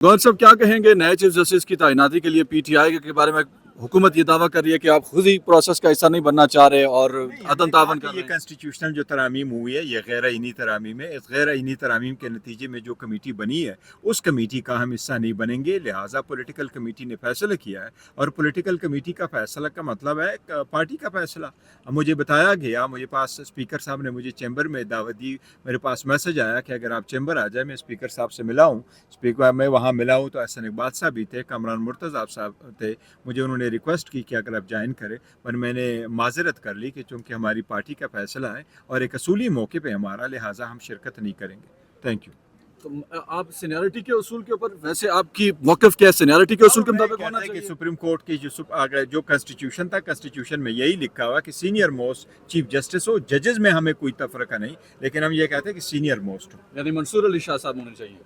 गौर साहब क्या कहेंगे नए चीफ जस्टिस की तैनाती के लिए पीटीआई के बारे में हुकूमत ये दावा कर रही है कि आप खुद ही प्रोसेस का हिस्सा नहीं बनना चाह रहे और अदम तावन कर रहे ये हैं। कॉन्स्टिट्यूशनल जो तरामीम हुई है ये गैर आइनी तरामीम है। इस गैर आइनी तरामीम के नतीजे में जो कमेटी बनी है उस कमेटी का हम हिस्सा नहीं बनेंगे, लिहाजा पॉलिटिकल कमेटी ने फैसला किया है और पॉलिटिकल कमेटी का फैसला का मतलब है पार्टी का फैसला। अब मुझे बताया गया, मुझे पास स्पीकर साहब ने मुझे चैम्बर में दावत दी, मेरे पास मैसेज आया कि अगर आप चैम्बर आ जाए, मैं स्पीकर साहब से मिला हूँ। स्पीकर मैं वहाँ मिला हूँ तो एहसन इकबाल साहब भी थे, कामरान मुर्तज़ा साहब थे। मुझे उन्होंने रिक्वेस्ट की कि अगर आप ज्वाइन करें, पर मैंने माजरत कर ली कि चूँकि हमारी पार्टी का फैसला है और एक असूली मौके पे हमारा, लिहाजा हम शिरकत नहीं करेंगे। Thank you. तो आप सीनियरिटी के उसूल के ऊपर वैसे आपकी वक़्फ़ क्या है? सीनियरिटी के उसूल के मुताबिक होना कि चाहिए। सुप्रीम कोर्ट की जो कॉन्स्टिट्यूशन था, कॉन्स्टिट्यूशन में यही लिखा हुआ कि सीनियर मोस्ट चीफ जस्टिस हो। जजेस में हमें कोई तफरका नहीं, लेकिन हम ये कहते हैं कि सीनियर मोस्ट हो। यानी मंसूर अली शाह साहब होने चाहिए।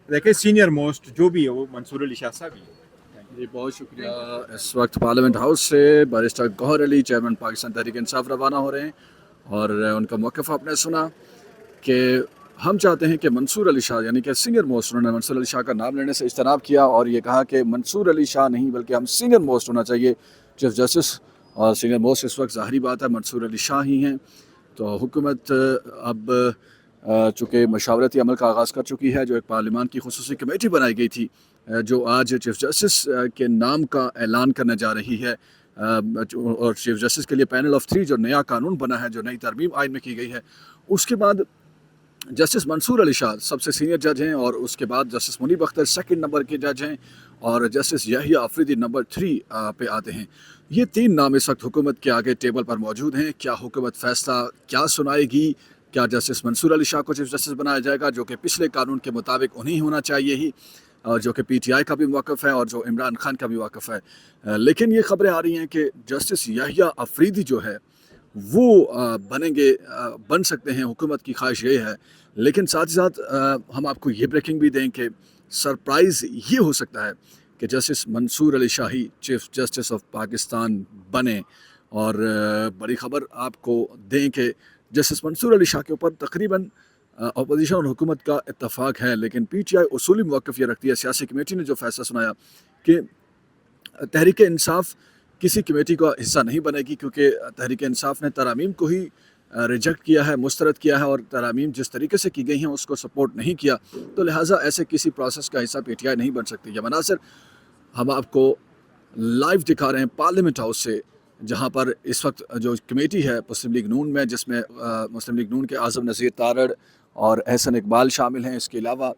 देखिए सीनियर मोस्ट जो भी है वो मंसूर अली शाह साहब ही है। जी बहुत शुक्रिया। इस वक्त पार्लियामेंट हाउस से बैरिस्टर गौहर अली चेयरमैन पाकिस्तान तहरीक इंसाफ रवाना हो रहे हैं और उनका मौक़िफ़ आपने सुना कि हम चाहते हैं कि मंसूर अली शाह यानी कि सीनियर मोस्ट, उन्होंने मंसूर अली शाह का नाम लेने से इज्तनाब किया और ये कहा कि मंसूर अली शाह नहीं बल्कि हम सीनियर मोस्ट होना चाहिए चीफ जस्टिस, और सीनियर मोस्ट इस वक्त ज़ाहिरी बात है मंसूर अली शाह ही हैं। तो हुकूमत अब चूँकि मशावरती अमल का आगाज़ कर चुकी है, जो एक पार्लियामान की खुसूसी कमेटी बनाई गई थी जो आज चीफ जस्टिस के नाम का ऐलान करने जा रही है, और चीफ जस्टिस के लिए पैनल ऑफ 3 जो नया कानून बना है, जो नई तरमीम आइन में की गई है, उसके बाद जस्टिस मंसूर अली शाह सबसे सीनियर जज हैं और उसके बाद justice Munib Akhtar second number के जज हैं और जस्टिस याहिया अफरीदी नंबर 3 पे आते हैं। ये 3 नाम इस वक्त हुकूमत के आगे टेबल पर मौजूद हैं। क्या हुकूमत फैसला क्या सुनाएगी? क्या जस्टिस मंसूर अली शाह को चीफ जस्टिस बनाया जाएगा, जो कि पिछले कानून के मुताबिक उन्हीं होना चाहिए ही, और जो कि पीटीआई का भी मौक़िफ़ है और जो इमरान खान का भी मौक़िफ़ है। लेकिन ये खबरें आ रही हैं कि जस्टिस याहिया अफरीदी जो है वो बन सकते हैं, हुकूमत की ख्वाहिश ये है। लेकिन साथ ही साथ हम आपको ये ब्रेकिंग भी दें कि सरप्राइज़ ये हो सकता है कि जस्टिस मंसूर अली शाह ही चीफ जस्टिस ऑफ पाकिस्तान बने। और बड़ी ख़बर आपको दें कि जस्टिस मंसूर अली शाह के ऊपर तकरीबन अपोजिशन और हुकूमत का इत्तफाक है, लेकिन पीटीआई उसूली मौक़िफ़ ये रखती है। सियासी कमेटी ने जो फैसला सुनाया कि तहरीक इंसाफ किसी कमेटी का हिस्सा नहीं बनेगी, क्योंकि तहरीक इंसाफ ने तरामीम को ही रिजेक्ट किया है, मुस्तरद किया है, और तरामीम जिस तरीके से की गई हैं उसको सपोर्ट नहीं किया, तो लिहाजा ऐसे किसी प्रोसेस का हिस्सा पीटीआई नहीं बन सकती। यह मनाज़िर हम आपको लाइव दिखा रहे हैं पार्लियामेंट हाउस से, जहाँ पर इस वक्त जो कमेटी है मुस्लिम लीग नून में, जिसमें मुस्लिम लीग नून के आज़म नज़ीर तारड़ और एहसन इकबाल शामिल हैं। इसके अलावा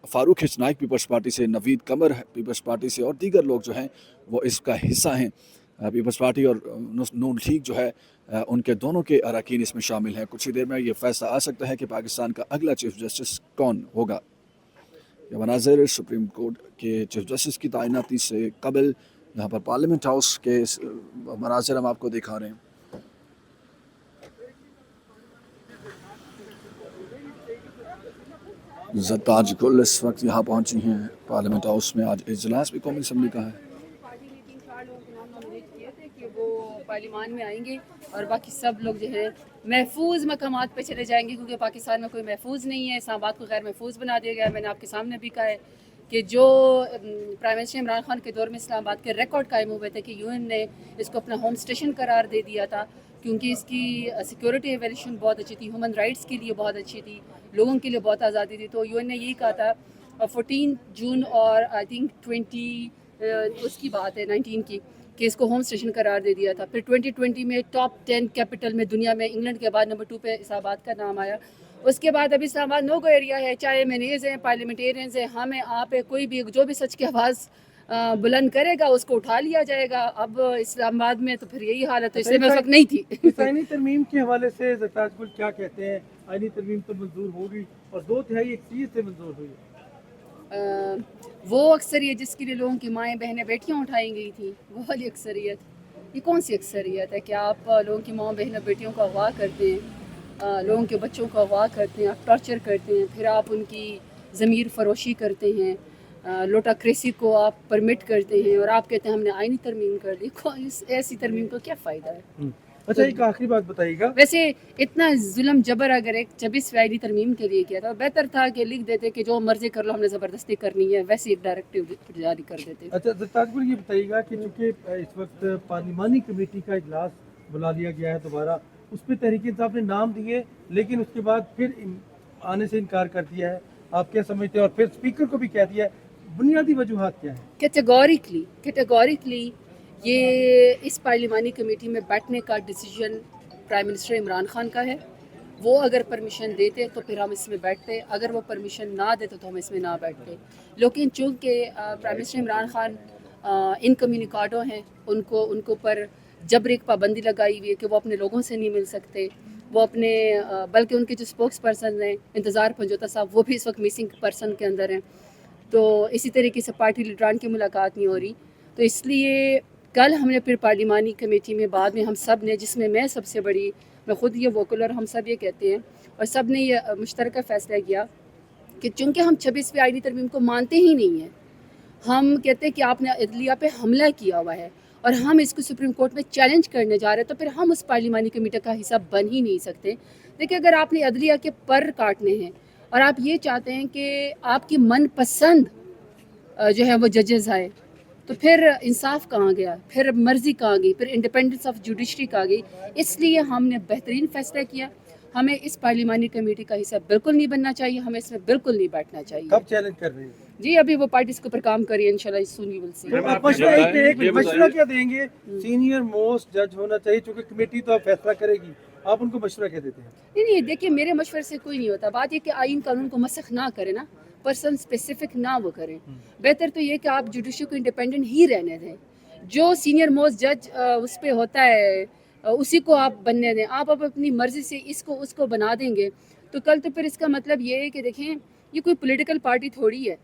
फ़ारूक हिचनाइक पीपल्स पार्टी से, नवीद कमर पीपल्स पार्टी से, और दीगर लोग जो हैं वो इसका हिस्सा हैं। पीपल्स पार्टी और नून लीग जो है उनके दोनों के अरकान इसमें शामिल हैं। कुछ ही देर में ये फैसला आ सकता है कि पाकिस्तान का अगला चीफ जस्टिस कौन होगा। यह मनाज़िर सुप्रीम कोर्ट के चीफ जस्टिस की तैनाती से कबल यहाँ पर पार्लियामेंट हाउस के मनाज़िर हम आपको दिखा रहे हैं। ज़ताज गुल इस वक्त यहाँ पहुँची हैं पार्लियामेंट हाउस में। आज इजलास भी कौमी असम्बली का है। पार्टी ने 3-4 लोगों के नाम नॉमिनेट किए थे कि वो पार्लियामान में आएंगे और बाकी सब लोग जो है महफूज मकामात पे चले जाएंगे, क्योंकि पाकिस्तान में कोई महफूज नहीं है। इस्लामाबाद को गैर महफूज बना दिया गया है। मैंने आपके सामने भी कहा है कि जो प्राइम मिनिस्टर इमरान खान के दौर में इस्लामाबाद के रिकॉर्ड कायम हुए थे कि यूएन ने इसको अपना होम स्टेशन करार दे दिया था, क्योंकि इसकी सिक्योरिटी एवेल्यूशन बहुत अच्छी थी, ह्यूमन राइट्स के लिए बहुत अच्छी थी, लोगों के लिए बहुत आज़ादी थी। तो यूएन ने यही कहा था 14 जून और आई थिंक 20 उसकी बात है 19 की, कि इसको होम स्टेशन करार दे दिया था। फिर 2020 में टॉप 10 कैपिटल में दुनिया में इंग्लैंड के बाद नंबर 2 पे इस्लामाबाद का नाम आया। उसके बाद अभी इस्लामाबाद नो गो एरिया है, चाहे मेनेज हैं, पार्लियामेंटेरियंस हैं, हम हैं, आप है, कोई भी जो भी सच की आवाज़ बुलंद करेगा उसको उठा लिया जाएगा। अब इस्लामाबाद में तो फिर यही हालत है, इसलिए मैं उस वक्त नहीं थी। आईनी तरमीम के हवाले से ज़ताज गुल क्या कहते हैं? आईनी तरमीम तो मंजूर होगी और 2/3 अक्सरियत से मंजूर हुई है। वो अक्सरियत जिसके लिए लोगों की माएँ बहनें बेटियाँ उठाई गई थी, वो वाली अक्सरियत, ये कौन सी अक्सरियत है कि आप लोगों की माँ बहनों बेटियों को अगवा करते हैं, लोगों के बच्चों को अगवा करते हैं, आप टॉर्चर करते हैं, फिर आप उनकी ज़मीर फरोशी करते हैं, लोटाक्रेसी को आप परमिट करते हैं और आप कहते हैं हमने आईनी तरमीम कर ली। ऐसी तरमीम का क्या फ़ायदा है? अच्छा, एक आखिरी बात बताइएगा। वैसे इतना जुल्म जबर अगर एक 26 आईनी तरमीम के लिए किया था, बेहतर था कि लिख देते कि जो मर्जी कर लो, हमने ज़बरदस्ती करनी है, वैसे एक डायरेक्टिव जारी कर देते। अच्छा ताजगुल, ये बताइएगा कि चूँकि इस वक्त पार्लिमानी कमेटी का इजलास बुला लिया गया है दोबारा, उस पर तहरीक इंसाफ ने नाम दिए लेकिन उसके बाद फिर आने से इनकार कर दिया है, आप क्या समझते हैं? और फिर स्पीकर को भी कह दिया है, बुनियादी वजूहात क्या है? कैटेगोरिकली ये इस पार्लिमानी कमेटी में बैठने का decision prime minister Imran Khan का है। वो अगर परमिशन देते तो फिर हम इसमें बैठते, अगर वो परमिशन ना देते तो हम इसमें ना बैठते। लेकिन चूँकि प्राइम मिनिस्टर इमरान खान इनकम्युनिकाडो हैं, उनको पर जबर एक पाबंदी लगाई हुई है कि वो अपने लोगों से नहीं मिल सकते, वो अपने बल्कि उनके जो स्पोक्स पर्सन हैं इंतज़ार पंजोता साहब, वो भी इस वक्त मिसिंग पर्सन के अंदर हैं। तो इसी तरीके से पार्टी लीडरान की मुलाकात नहीं हो रही, तो इसलिए कल हमने फिर पार्लिमानी कमेटी में बाद में हम सब ने, जिसमें मैं सबसे बड़ी, मैं ख़ुद ये वोकल और हम सब ये कहते हैं और सब ने ये मुश्तरका फ़ैसला किया कि चूँकि हम 26वीं आईनी तरमीम को मानते ही नहीं हैं, हम कहते हैं कि आपने अदलिया पे हमला किया हुआ है और हम इसको सुप्रीम कोर्ट में चैलेंज करने जा रहे हैं, तो फिर हम उस पार्लिमानी कमेटी का हिस्सा बन ही नहीं सकते। देखिए, अगर आपने अदलिया के पर काटने हैं और आप ये चाहते हैं कि आपकी मनपसंद जो है वो जजेस आए, तो फिर इंसाफ कहाँ गया, फिर मर्ज़ी कहाँ गई, फिर इंडिपेंडेंस ऑफ जुडिशरी कहाँ गई। इसलिए हमने बेहतरीन फ़ैसला किया, हमें इस पार्लिमानी कमेटी का हिस्सा बिल्कुल नहीं बनना चाहिए, हमें इसमें बिल्कुल नहीं बैठना चाहिए। कब चैलेंज कर रहे हैं? जी, अभी वो पार्टी इसके ऊपर काम करिए, इंशाल्लाह सून वी विल सी। तो आप मशवरा क्या देंगे? सीनियर मोस्ट जज होना चाहिए, चूँकि कमेटी तो आप फैसला करेगी, आप उनको मशवरा क्या देते हैं? नहीं, देखिए, मेरे मशवरे से कोई नहीं होता। बात ये कि आइन कानून को मसख ना करें ना, पर्सन स्पेसिफिक ना वो करें। बेहतर तो ये कि आप जुडिशरी को इंडिपेंडेंट ही रहने दें। जो सीनियर मोस्ट जज उस पर होता है उसी को आप बनने दें। आप अब अपनी मर्ज़ी से इसको उसको बना देंगे तो कल तो फिर इसका मतलब ये है कि देखें, ये कोई पॉलिटिकल पार्टी थोड़ी है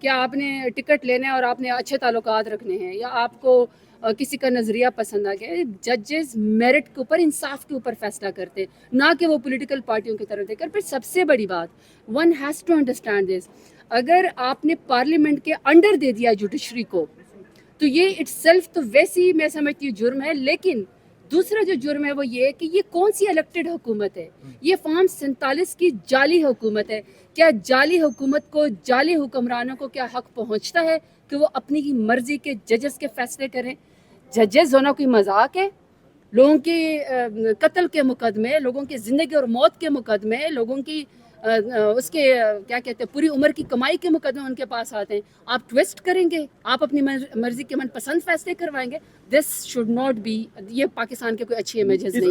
क्या आपने टिकट लेना है और आपने अच्छे ताल्लुकात रखने हैं या आपको किसी का नज़रिया पसंद आ गया। जजेस मेरिट के ऊपर, इंसाफ के ऊपर फैसला करते, ना कि वो पॉलिटिकल पार्टियों की तरफ देकर। फिर सबसे बड़ी बात, one has to understand this, अगर आपने पार्लियामेंट के अंडर दे दिया जुडिशरी को तो ये इट्सेल्फ तो वैसे ही मैं समझती हूँ जुर्म है। लेकिन दूसरा जो जुर्म है वो ये है कि ये कौन सी इलेक्टेड हुकूमत है, ये फॉर्म 47 की जाली हुकूमत है। क्या जाली हुकूमत को, जाली हुक्मरानों को क्या हक पहुंचता है कि वो अपनी ही मर्जी के जजेस के फैसले करें? जजेस होना कोई मजाक है? लोगों के कत्ल के मुकदमे, लोगों की ज़िंदगी और मौत के मुकदमे, लोगों की उसके क्या कहते हैं पूरी उम्र की कमाई के मुकदमे उनके पास आते हैं। आप ट्विस्ट करेंगे, आप अपनी मर्जी के मनपसंद फैसले करवाएंगे। दिस शुड नॉट बी, ये पाकिस्तान के कोई अच्छी इमेजेस नहीं।